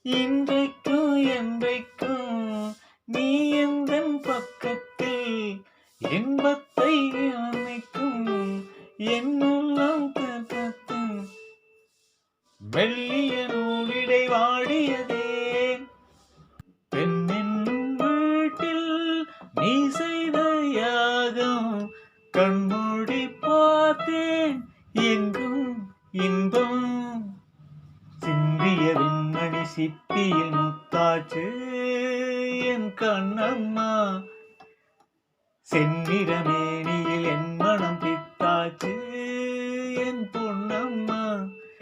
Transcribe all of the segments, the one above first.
இன்றைக்கும் என்றைக்கும் நீ எந்தன் பக்கத்தில் இன்பத்தை அமைக்கும் என்னுள்ளம் தத்தத்தும் மெல்லிய நூலிடை வாடியதே பெண்ணின் வீட்டில் நீ செய்த யாகம் கண்மூடி பார்த்தேன் எங்கும் இன்பம் சிந்திய வெண்மணி சிப்பியில் முத்தாச்சு என் கண்ணம்மா செந்நிறமேனியில் என் மனம் பித்தாச்சு என் பொன்னம்மா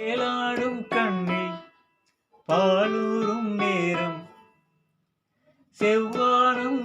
ஏலாடும் கண்ணில் பாலூரும் நேரம் செவ்வானம்